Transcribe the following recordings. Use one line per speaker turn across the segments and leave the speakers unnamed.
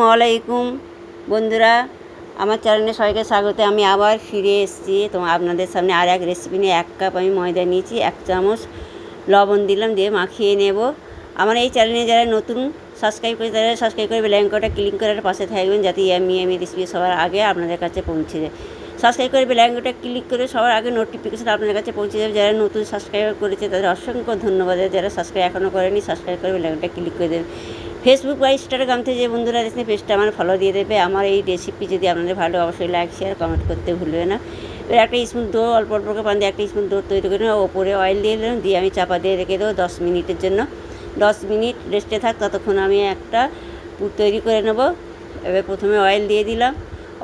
আসসালামু আলাইকুম বন্ধুরা, আমার চ্যানেলে সবাইকে স্বাগত। আমি আবার ফিরে এসেছি আপনাদের সামনে আর এক রেসিপি নিয়ে। 1 কাপ আমি ময়দা নিয়েছি, 1 চামচ লবণ দিলাম, দিয়ে মাখিয়ে নেব। আমার এই চ্যানেলে যারা নতুন সাবস্ক্রাইব করে তারা সাবস্ক্রাইব করে বেল আইকনটা ক্লিক করে পাশে থাকবেন, যাতে আমি রেসিপি সবার আগে আপনাদের কাছে পৌঁছে যায়। সাবস্ক্রাইব করে বেল আইকনটা ক্লিক করে সবার আগে নোটিফিকেশন আপনাদের কাছে পৌঁছে যাবে। যারা নতুন সাবস্ক্রাইব করেছে তাদের অসংখ্য ধন্যবাদ। যারা সাবস্ক্রাইব এখনও করেনি সাবস্ক্রাইব করে বেল আইকনটা ক্লিক করে দেবেন। ফেসবুক বা ইনস্টাগ্রাম থেকে যে বন্ধুরা দেখছেন পেজটা আমার ফলো দিয়ে দেবে। আমার এই রেসিপি যদি আপনাদের ভালো অবশ্যই লাইক শেয়ার কমেন্ট করতে ভুলবে না। এবার একটা স্পুন দো অল্প অল্প করে পান দিয়ে 1 স্পুন দো তৈরি করে নেব। ওপরে অয়েল দিয়ে দিলাম, দিয়ে আমি চাপা দিয়ে রেখে দেবো 10 মিনিটের জন্য। 10 মিনিট রেস্টে থাক, ততক্ষণ আমি একটা পুর তৈরি করে নেব। এবার প্রথমে অয়েল দিয়ে দিলাম,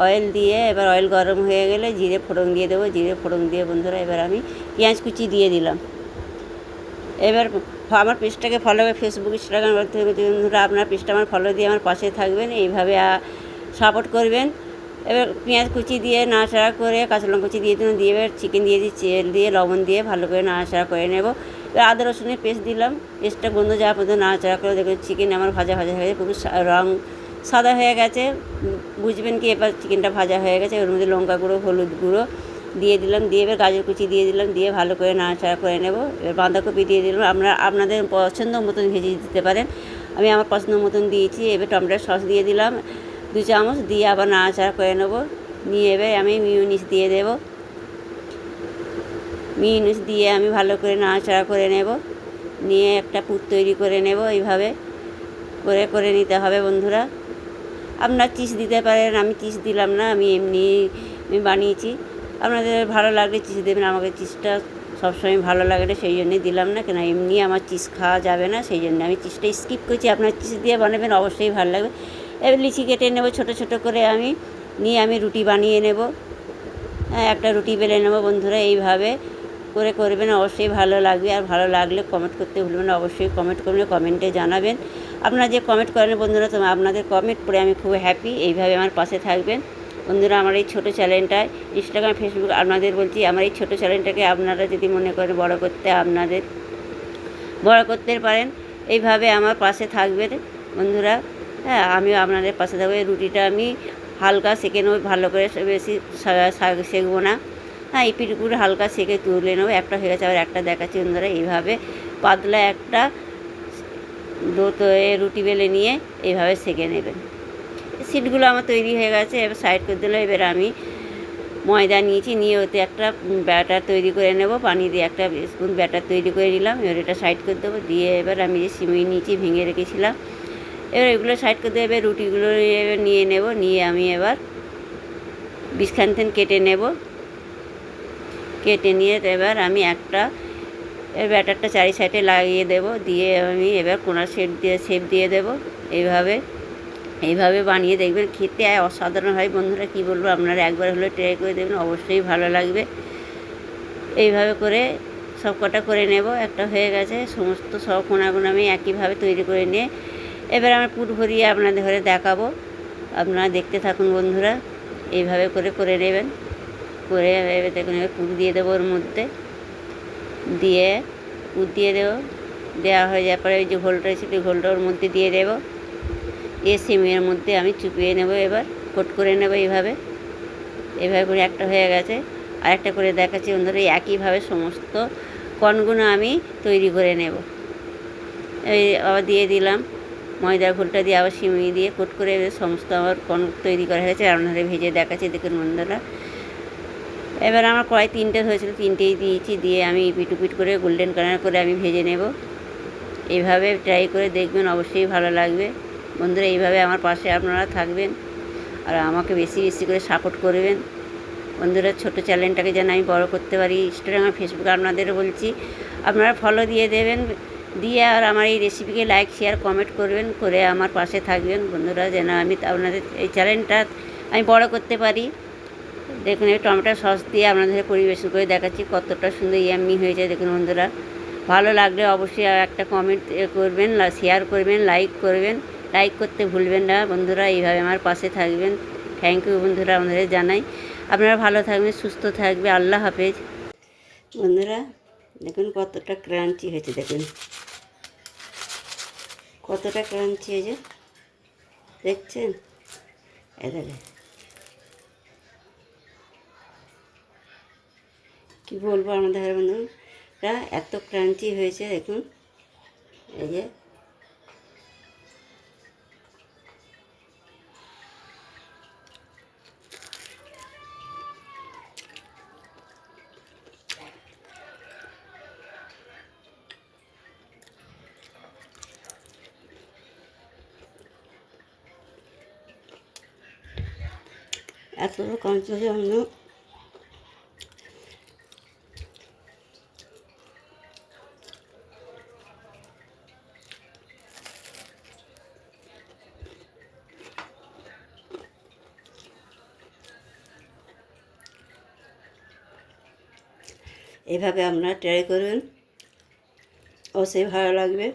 অয়েল দিয়ে এবার অয়েল গরম হয়ে গেলে জিরে ফোড়ন দিয়ে দেবো। জিরে ফোড়ন দিয়ে বন্ধুরা এবার আমি পেঁয়াজ কুচি দিয়ে দিলাম। এবার আমার পেজটাকে ফলো করে ফেসবুক ইনস্টাগ্রাম বন্ধুরা আপনার পেজটা আমার ফলো দিয়ে আমার পাশে থাকবেন, এইভাবে সাপোর্ট করবেন। এবার পেঁয়াজ কুচি দিয়ে নাড়াচাড়া করে কাঁচা লঙ্কা কুচি দিয়ে দিলাম, দিয়ে এবার চিকেন দিয়ে দিই, তেল দিয়ে লবণ দিয়ে ভালো করে নাড়াচাড়া করে নেব। এবার আদা রসুনের পেস্ট দিলাম, পেস্টটা গন্ধ যাওয়া পর্যন্ত নাড়াচাড়া করে দেখবেন চিকেন আমার ভাজা ভাজা হয়ে গেছে, পুরো রং সাদা হয়ে গেছে। বুঝবেন কি এবার চিকেনটা ভাজা হয়ে গেছে। ওর মধ্যে লঙ্কা গুঁড়ো হলুদ গুঁড়ো দিয়ে দিলাম, দিয়ে এবার গাজর কুচি দিয়ে দিলাম, দিয়ে ভালো করে নাড়াচাড়া করে নেব। এবার বাঁধাকপি দিয়ে দিলাম, আপনাদের পছন্দ মতন ভেজে দিতে পারেন, আমি আমার পছন্দ মতন দিয়েছি। এবার টমেটোর সস দিয়ে দিলাম 2 চামচ, দিয়ে আবার নাড়াচাড়া করে নেব। নিয়ে এবার আমি মিউনিস দিয়ে দেব, মিউনিস দিয়ে আমি ভালো করে নাড়াচাড়া করে নেব। নিয়ে একটা পুর তৈরি করে নেব, এইভাবে করে নিতে হবে বন্ধুরা। আপনার চিজ দিতে পারেন, আমি চিজ দিলাম না, আমি এমনি বানিয়েছি। আপনাদের ভালো লাগলে চিজ দেবেন, আমাকে চিজটা সবসময় ভালো লাগে না, সেই জন্যই দিলাম না। কেন এমনি আমার চিজ খাওয়া যাবে না, সেই জন্য আমি চিজটা স্কিপ করছি। আপনার চিজ দিয়ে বানাবেন, অবশ্যই ভালো লাগবে। এবার লিচি কেটে নেব ছোটো ছোটো করে আমি, নিয়ে আমি রুটি বানিয়ে নেব। একটা রুটি বেলে নেব বন্ধুরা। এইভাবে করবেন, অবশ্যই ভালো লাগবে। আর ভালো লাগলে কমেন্ট করতে ভুলবেন না, অবশ্যই কমেন্ট করবেন, কমেন্টে জানাবেন। আপনারা যে কমেন্ট করেন বন্ধুরা, তো আপনাদের কমেন্ট পড়ে আমি খুব হ্যাপি। এইভাবে আমার পাশে থাকবেন বন্ধুরা। আমার এই ছোটো চ্যানেলটায় ইনস্টাগ্রাম ফেসবুক আপনাদের বলছি, আমার এই ছোটো চ্যানেলটাকে আপনারা যদি মনে করেন বড় করতে, আপনাদের বড় করতে পারেন। এইভাবে আমার পাশে থাকবেন বন্ধুরা। হ্যাঁ, আমিও আপনাদের পাশে থাকবো। এই রুটিটা আমি হালকা সেঁকে নেব, ভালো করে, বেশি সেঁকবো না। হ্যাঁ, এই পিঠপুর হালকা সেঁকে তুলে নেবো। একটা হয়ে গেছে, আবার একটা দেখাচ্ছি বন্ধুরা। এইভাবে পাতলা একটা রুটি বেলে নিয়ে এইভাবে সেঁকে নেবেন। সিটগুলো আমার তৈরি হয়ে গেছে, এবার সাইড করে দিলাম। এবার আমি ময়দা নিয়েছি, নিয়ে ওতে একটা ব্যাটার তৈরি করে নেব। পানি দিয়ে একটা স্পুন ব্যাটার তৈরি করে নিলাম। এবার এটা সাইড করে দেবো। দিয়ে এবার আমি যে সিমই নিয়েছি ভেঙে রেখেছিলাম, এবার এগুলো সাইড করে দিয়ে এবার রুটিগুলো নিয়ে নেব। নিয়ে আমি এবার বিস্খানতেন কেটে নেব। কেটে নিয়ে এবার আমি একটা ব্যাটারটা চারি সাইডে লাগিয়ে দেব। দিয়ে আমি এবার কোনার শেপ দিয়ে দেব। এইভাবে বানিয়ে দেখবেন, খেতে অসাধারণ হয় বন্ধুরা। কি বলবো, আপনারা একবার হলে ট্রাই করে দেবেন, অবশ্যই ভালো লাগবে। এইভাবে করে সব কটা করে নেব। একটা হয়ে গেছে, সমস্ত সব কোনাগুলো আমি একইভাবে তৈরি করে নিয়ে এবার আমার পুর ভরিয়ে আপনাদের ঘরে দেখাবো। আপনারা দেখতে থাকুন বন্ধুরা। এইভাবে করে নেবেন। করে এবার দেখুন, এবার পুর দিয়ে দেবো ওর মধ্যে, দিয়ে পুর দিয়ে দেবো। দেওয়া হয়ে যাওয়ার পরে ওই যে ঘোলটা ছিল, ঘোলটা ওর মধ্যে দিয়ে দেবো। সিমের মধ্যে আমি চুপিয়ে নেব, এবার কোট করে নেব। এইভাবে করে একটা হয়ে গেছে, আর একটা করে দেখাচ্ছি বন্ধুরা। একইভাবে সমস্ত কণগুলো আমি তৈরি করে নেব। এই আবার দিয়ে দিলাম ময়দার ঘোলটা, দিয়ে আবার সিমিয়ে দিয়ে কোট করে সমস্ত আমার কণ তৈরি করা হয়েছে। আপনারা ভেজে দেখাচ্ছি দেখুন বন্ধুরা। এবার আমার কড়াই 3টে হয়েছিল, 3টেই দিয়েছি। দিয়ে আমি পিট করে গোল্ডেন কালার করে আমি ভেজে নেব। এইভাবে ট্রাই করে দেখবেন, অবশ্যই ভালো লাগবে বন্ধুরা। এইভাবে আমার পাশে আপনারা থাকবেন আর আমাকে বেশি বেশি করে সাপোর্ট করবেন বন্ধুরা। ছোটো চ্যানেলটাকে যেন আমি বড় করতে পারি। ইনস্টাগ্রাম ফেসবুকে আপনাদেরও বলছি, আপনারা ফলো দিয়ে দেবেন। দিয়ে আর আমার এই রেসিপিকে লাইক শেয়ার কমেন্ট করবেন, করে আমার পাশে থাকবেন বন্ধুরা, যেন আমি আপনাদের এই চ্যানেলটা আমি বড় করতে পারি। দেখুন, এই টমেটো সস দিয়ে আপনাদের পরিবেশন করে দেখাচ্ছি কতটা সুন্দর ইয়াম্মি হয়েছে। দেখুন বন্ধুরা, ভালো লাগলে অবশ্যই একটা কমেন্ট করবেন, শেয়ার করবেন, লাইক করবেন। লাইক করতে ভুলবেন না বন্ধুরা। এইভাবে আমার পাশে থাকবেন। থ্যাংক ইউ বন্ধুরা, আপনাদের জানাই। আপনারা ভালো থাকবেন, সুস্থ থাকবে। আল্লাহ হাফেজ বন্ধুরা। দেখুন কতটা ক্রাঞ্চি হয়েছে, দেখুন কতটা ক্রাঞ্চি হয়েছে। দেখছেন? এটা কী বলবো আমাদের বন্ধুরা, এত ক্রাঞ্চি হয়েছে দেখুন। এই যে এত ক্রাঞ্চি হয়েছে বন্ধু, এভাবে আপনারা ট্রাই করবেন, অবশ্যই ভালো লাগবে।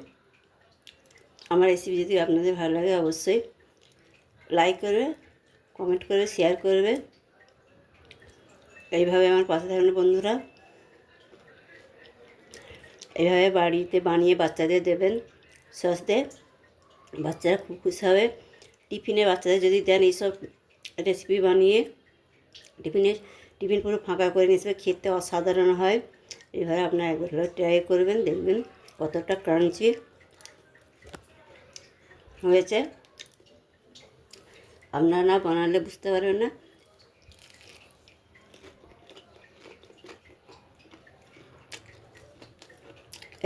আমার রেসিপি যদি আপনাদের ভালো লাগে অবশ্যই লাইক করবে, কমেন্ট করে শেয়ার করবে। এইভাবে আমার পাশে থাকবেন বন্ধুরা। এইভাবে বাড়িতে বানিয়ে বাচ্চাদের দেবেন সস্তে, বাচ্চারা খুব খুশি হবে। টিফিনে বাচ্চাদের যদি দেন এইসব রেসিপি বানিয়ে টিফিন পুরো ফাঁকা করে নিয়ে খেতে অসাধারণ হয়। এইভাবে আপনারা একবার হলেও ট্রাই করবেন, দেখবেন কতটা ক্রাঞ্চি হয়েছে। আপনারা না বানালে বুঝতে পারবেন না।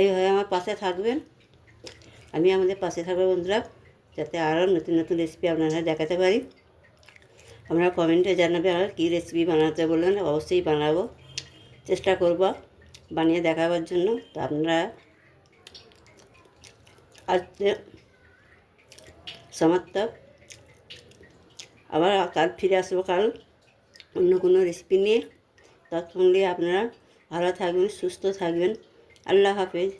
এইভাবে আমার পাশে থাকবেন, আমি আমাদের পাশে থাকবো বন্ধুরা, যাতে আরও নতুন নতুন রেসিপি আপনারা দেখাতে পারি। আপনারা কমেন্টে জানাবে আর কী রেসিপি বানাতে বললেন, অবশ্যই বানাবো, চেষ্টা করব বানিয়ে দেখাবার জন্য। তো আপনারা আজকে সমাপ্ত, আবার কাল ফিরে আসবো, কাল অন্য কোনো রেসিপি নিয়ে। ততক্ষণ আপনারা ভালো থাকবেন, সুস্থ থাকবেন। আল্লাহ হাফেজ।